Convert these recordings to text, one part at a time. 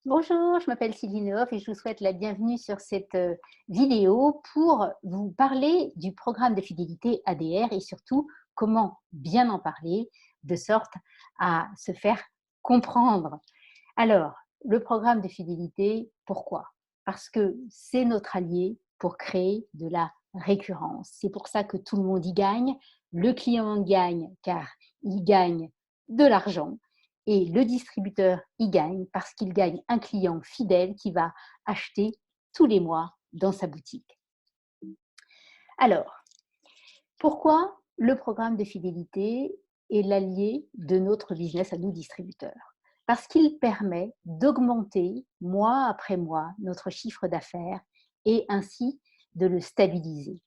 Bonjour, je m'appelle Sylvie Nehoff et je vous souhaite la bienvenue sur cette vidéo pour vous parler du programme de fidélité ADR et surtout comment bien en parler de sorte à se faire comprendre. Alors, le programme de fidélité, pourquoi? Parce que c'est notre allié pour créer de la récurrence. C'est pour ça que tout le monde y gagne. Le client gagne car il gagne de l'argent et le distributeur y gagne parce qu'il gagne un client fidèle qui va acheter tous les mois dans sa boutique. Alors, pourquoi le programme de fidélité est l'allié de notre business à nous distributeurs? Parce qu'il permet d'augmenter mois après mois notre chiffre d'affaires et ainsi de le stabiliser.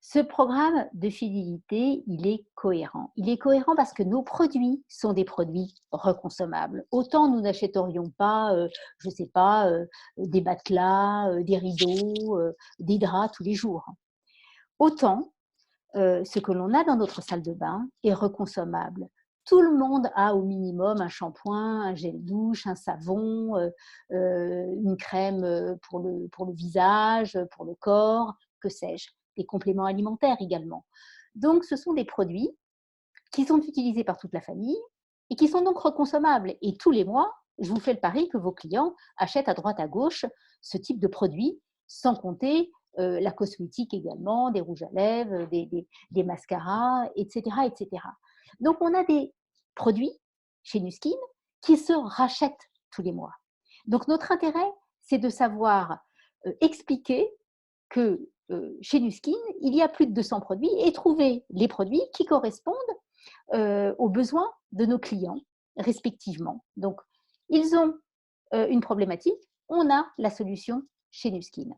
Ce programme de fidélité, il est cohérent. Il est cohérent parce que nos produits sont des produits reconsommables. Autant nous n'achèterions pas, je ne sais pas, des matelas, des rideaux, des draps tous les jours. Autant ce que l'on a dans notre salle de bain est reconsommable. Tout le monde a au minimum un shampoing, un gel douche, un savon, une crème pour le visage, pour le corps, que sais-je, des compléments alimentaires également. Donc, ce sont des produits qui sont utilisés par toute la famille et qui sont donc reconsommables. Et tous les mois, je vous fais le pari que vos clients achètent à droite à gauche ce type de produits, sans compter la cosmétique également, des rouges à lèvres, des mascaras, etc., etc. Donc, on a des produits chez Nuskin qui se rachètent tous les mois. Donc, notre intérêt, c'est de savoir expliquer que chez Nuskin, il y a plus de 200 produits et trouver les produits qui correspondent aux besoins de nos clients respectivement. Donc, ils ont une problématique, on a la solution chez Nuskin.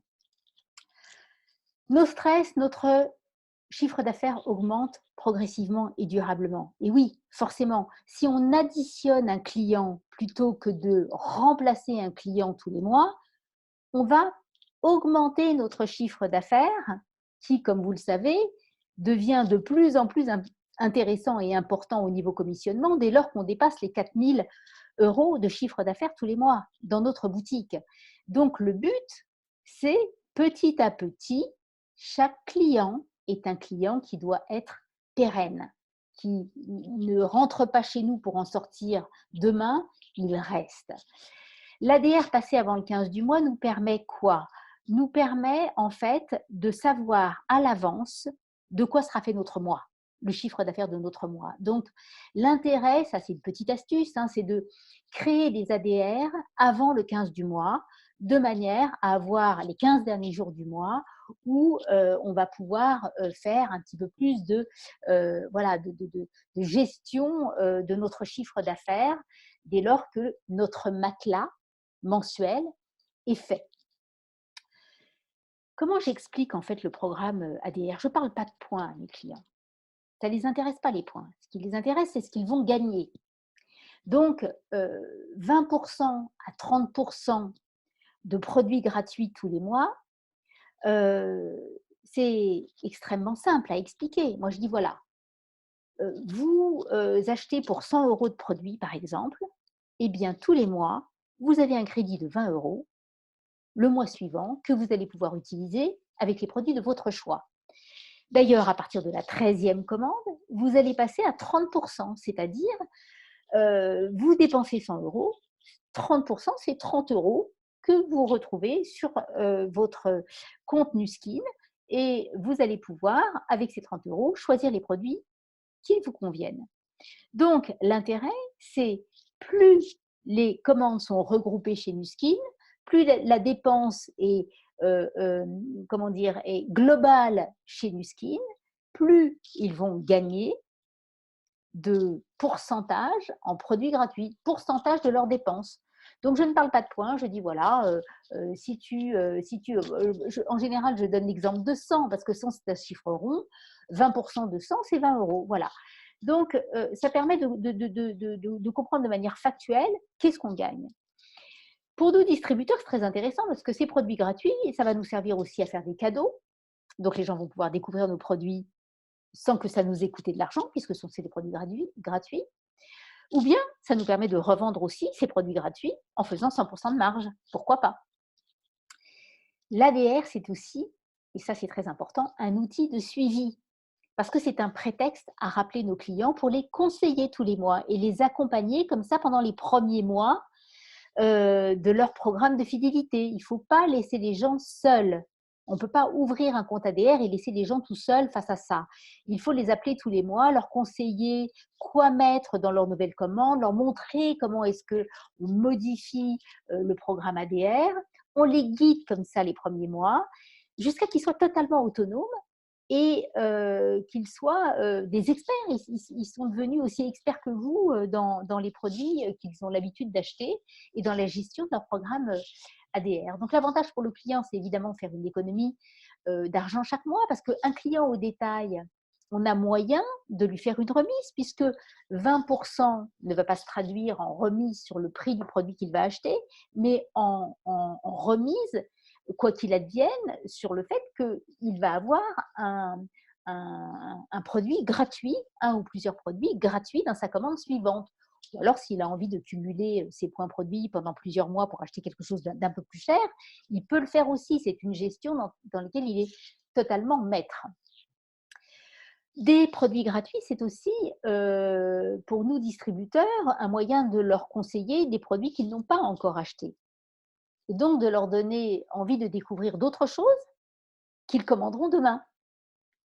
Nos stress, notre chiffre d'affaires augmente progressivement et durablement. Et oui, forcément, si on additionne un client plutôt que de remplacer un client tous les mois, on va augmenter notre chiffre d'affaires qui, comme vous le savez, devient de plus en plus intéressant et important au niveau commissionnement dès lors qu'on dépasse les 4 000 € de chiffre d'affaires tous les mois dans notre boutique. Donc le but, c'est petit à petit, chaque client est un client qui doit être pérenne, qui ne rentre pas chez nous pour en sortir demain, il reste. L'ADR passé avant le 15 du mois nous permet quoi? Nous permet en fait de savoir à l'avance de quoi sera fait notre mois, le chiffre d'affaires de notre mois. Donc l'intérêt, ça c'est une petite astuce, hein, c'est de créer des ADR avant le 15 du mois, de manière à avoir les 15 derniers jours du mois où on va pouvoir faire un petit peu plus voilà, de gestion de notre chiffre d'affaires dès lors que notre matelas mensuel est fait. Comment j'explique en fait le programme ADR? Je ne parle pas de points à mes clients. Ça ne les intéresse pas les points. Ce qui les intéresse, c'est ce qu'ils vont gagner. Donc, 20% à 30% de produits gratuits tous les mois, c'est extrêmement simple à expliquer. Moi, je dis voilà, vous achetez pour 100 € de produits, par exemple, et bien tous les mois, vous avez un crédit de 20 € le mois suivant que vous allez pouvoir utiliser avec les produits de votre choix. D'ailleurs, à partir de la 13e commande, vous allez passer à 30%, c'est-à-dire vous dépensez 100 €, 30%, c'est 30 € que vous retrouvez sur votre compte Nuskin et vous allez pouvoir, avec ces 30 € choisir les produits qui vous conviennent. Donc, l'intérêt, c'est plus les commandes sont regroupées chez Nuskin, plus la dépense est, comment dire, est globale chez Nuskin, plus ils vont gagner de pourcentage en produits gratuits, pourcentage de leurs dépenses. Donc, je ne parle pas de points, je dis voilà, en général, je donne l'exemple de 100 parce que 100 c'est un chiffre rond, 20% de 100 c'est 20 €. Voilà. Donc, ça permet de comprendre de manière factuelle qu'est-ce qu'on gagne. Pour nous distributeurs, c'est très intéressant parce que ces produits gratuits, ça va nous servir aussi à faire des cadeaux. Donc, les gens vont pouvoir découvrir nos produits sans que ça nous ait coûté de l'argent, puisque c'est des produits gratuits. Ou bien, ça nous permet de revendre aussi ces produits gratuits en faisant 100% de marge. Pourquoi pas? L'ADR, c'est aussi, et ça c'est très important, un outil de suivi. Parce que c'est un prétexte à rappeler nos clients pour les conseiller tous les mois et les accompagner comme ça pendant les premiers mois de leur programme de fidélité. Il ne faut pas laisser les gens seuls. On ne peut pas ouvrir un compte ADR et laisser les gens tout seuls face à ça. Il faut les appeler tous les mois, leur conseiller quoi mettre dans leur nouvelle commande, leur montrer comment est-ce qu'on modifie le programme ADR. On les guide comme ça les premiers mois jusqu'à qu'ils soient totalement autonomes et qu'ils soient des experts. Ils sont devenus aussi experts que vous dans les produits qu'ils ont l'habitude d'acheter et dans la gestion de leur programme ADR. Donc l'avantage pour le client, c'est évidemment faire une économie d'argent chaque mois parce qu'un client au détail, on a moyen de lui faire une remise puisque 20% ne va pas se traduire en remise sur le prix du produit qu'il va acheter, mais en remise quoi qu'il advienne, sur le fait qu'il va avoir un produit gratuit, un ou plusieurs produits gratuits dans sa commande suivante. Ou alors, s'il a envie de cumuler ses points produits pendant plusieurs mois pour acheter quelque chose d'un peu plus cher, il peut le faire aussi. C'est une gestion dans laquelle il est totalement maître. Des produits gratuits, c'est aussi pour nous distributeurs un moyen de leur conseiller des produits qu'ils n'ont pas encore achetés. Et donc de leur donner envie de découvrir d'autres choses qu'ils commanderont demain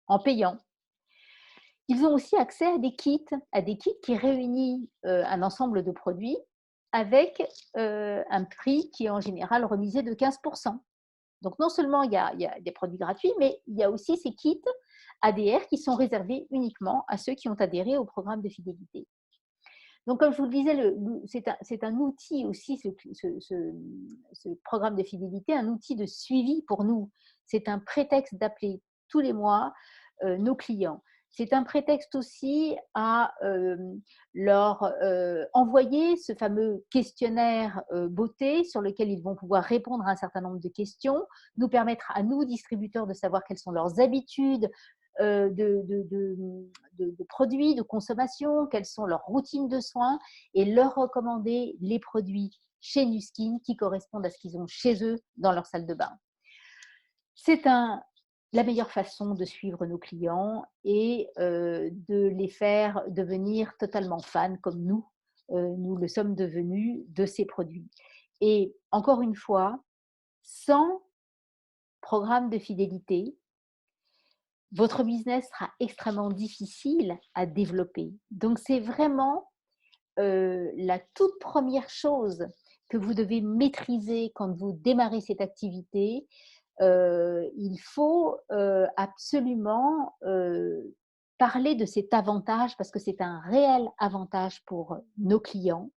en payant. Ils ont aussi accès à des kits qui réunissent un ensemble de produits avec un prix qui est en général remisé de 15%. Donc non seulement il y a des produits gratuits, mais il y a aussi ces kits ADR qui sont réservés uniquement à ceux qui ont adhéré au programme de fidélité. Donc, comme je vous le disais, c'est un outil aussi, ce programme de fidélité, un outil de suivi pour nous. C'est un prétexte d'appeler tous les mois nos clients. C'est un prétexte aussi à leur envoyer ce fameux questionnaire beauté sur lequel ils vont pouvoir répondre à un certain nombre de questions, nous permettre à nous, distributeurs, de savoir quelles sont leurs habitudes, de produits, de consommation, quelles sont leurs routines de soins et leur recommander les produits chez Nuskin qui correspondent à ce qu'ils ont chez eux dans leur salle de bain. C'est la meilleure façon de suivre nos clients et de les faire devenir totalement fans comme nous le sommes devenus de ces produits. Et encore une fois, sans programme de fidélité, votre business sera extrêmement difficile à développer. Donc, c'est vraiment la toute première chose que vous devez maîtriser quand vous démarrez cette activité. Il faut absolument parler de cet avantage parce que c'est un réel avantage pour nos clients.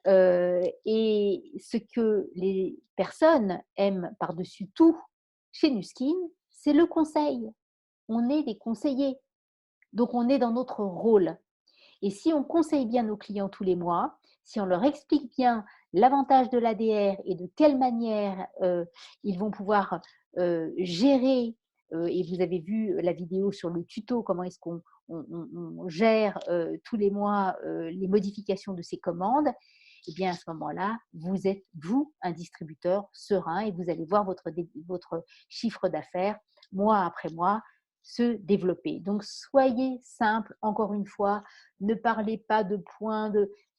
Et ce que les personnes aiment par-dessus tout chez Nuskin, c'est le conseil. On est des conseillers, donc on est dans notre rôle. Et si on conseille bien nos clients tous les mois, si on leur explique bien l'avantage de l'ADR et de quelle manière ils vont pouvoir gérer, et vous avez vu la vidéo sur le tuto, comment est-ce qu'on gère tous les mois les modifications de ces commandes, et bien à ce moment-là, vous êtes, vous, un distributeur serein et vous allez voir votre chiffre d'affaires mois après mois se développer. Donc, soyez simple, encore une fois, ne parlez pas de points,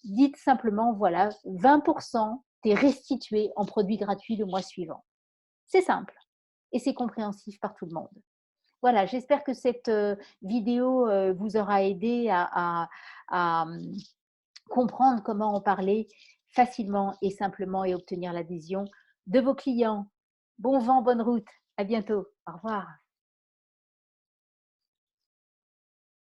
dites simplement, voilà, 20% t'est restitué en produits gratuits le mois suivant. C'est simple et c'est compréhensif par tout le monde. Voilà, j'espère que cette vidéo vous aura aidé à comprendre comment en parler facilement et simplement et obtenir l'adhésion de vos clients. Bon vent, bonne route. À bientôt. Au revoir.